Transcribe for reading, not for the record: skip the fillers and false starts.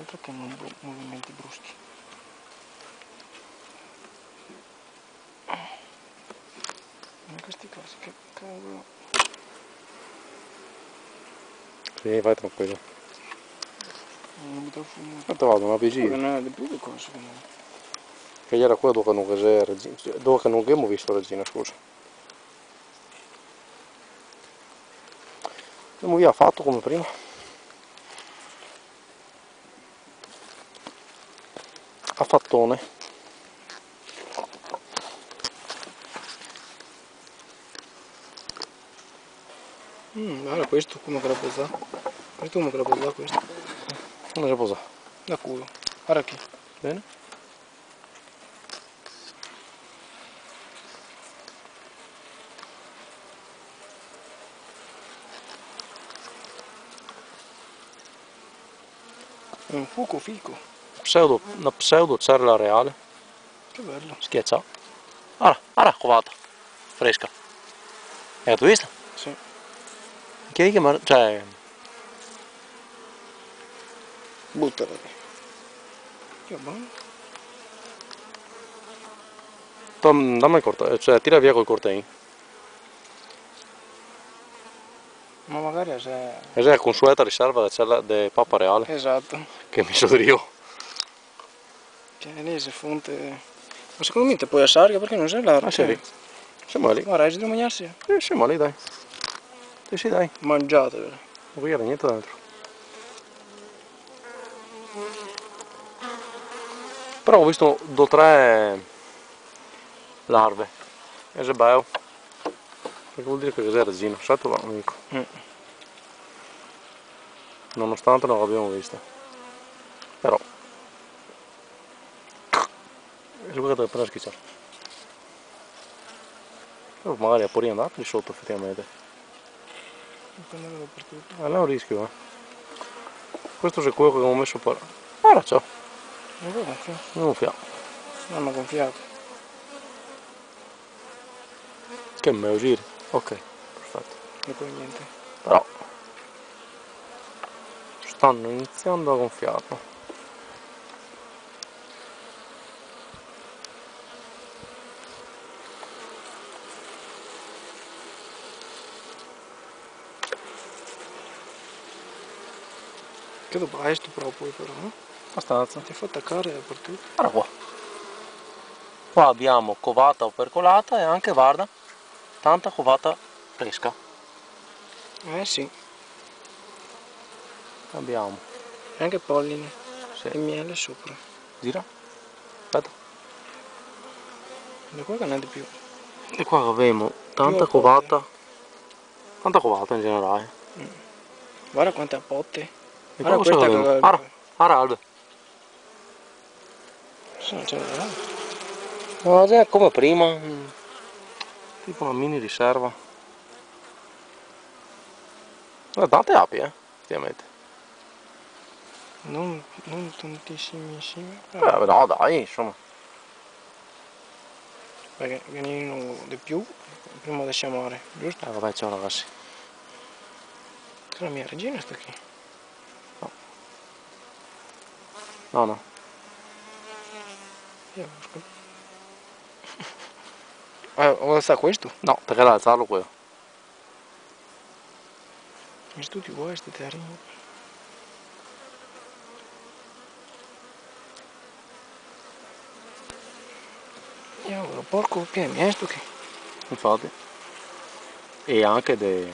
altro che movimenti bruschi. In questi casi che cavolo. Sì, vai tranquillo. Non butto fumo. Tanto vado una vigile. Non è di più di cose che non. Che era qua dove non c'è regina. Dove non abbiamo visto regina, scusa. Abbiamo via fatto come prima. A fattone. Guarda questo come grabba da. Questo come grabba da questo. Non c'è posa. Da culo. Guarda qui. Bene. Un fuoco fico. Una pseudo cerla reale. Che bello. Schiaccia. Ara, covata. Fresca. Hai tu visto? Sì. Che cioè. Buttala lì. Che buono. Dammi il corte, cioè tira via col cortein. Ma magari se... Questa è la consueta riserva della cella del Papa Reale. Esatto. Che mi so io. Che lì si fonte... Ma secondo me te puoi assare perché non sei là. Ah, sei lì. Siamo lì. Ma resti di mangiarsi? Siamo lì, dai. Sì, dai. Mangiatevelo. Non voglio niente dentro. Però ho visto 2 o 3 larve. E se bello. Perché vuol dire che cos'è regina? Aspetta va, amico. Nonostante non l'abbiamo vista. Però. È quello che deve appena schicciare. Però magari è pure andato lì sotto effettivamente. Dipende dappertutto. Là è un rischio, eh. Questo è quello che abbiamo messo per... Ora ciao. Non vuoi gonfiare? Non gonfiamo. Non hanno gonfiato. Che me lo giri? Ok, perfetto. E poi niente. Però stanno iniziando a gonfiarlo. Che dopo hai sto proprio però, no? Abbastanza. Ti fa attaccare dappertutto. Guarda qua. Qua abbiamo covata o percolata e anche, guarda, tanta covata fresca. Sì. Abbiamo. E anche polline. Sì. E miele sopra. Gira. Aspetta. Da qua che non è di più. E qua abbiamo tanta Più a covata. Tanta covata in generale. Guarda quante a potte. E qua Guarda cosa questa abbiamo? che... Albe. Sì, non c'è da... No, è come prima. Tipo una mini riserva. Tante api, effettivamente. Non tantissimissime. No, dai, insomma. Perché venivano di più prima di sciamare, giusto? Vabbè, ciao ragazzi. La mia regina sta qui. No. Ora sta questo? No, perché da alzarlo quello. Ma tutti questi terreni. Porco che è sto che? Infatti. E anche dei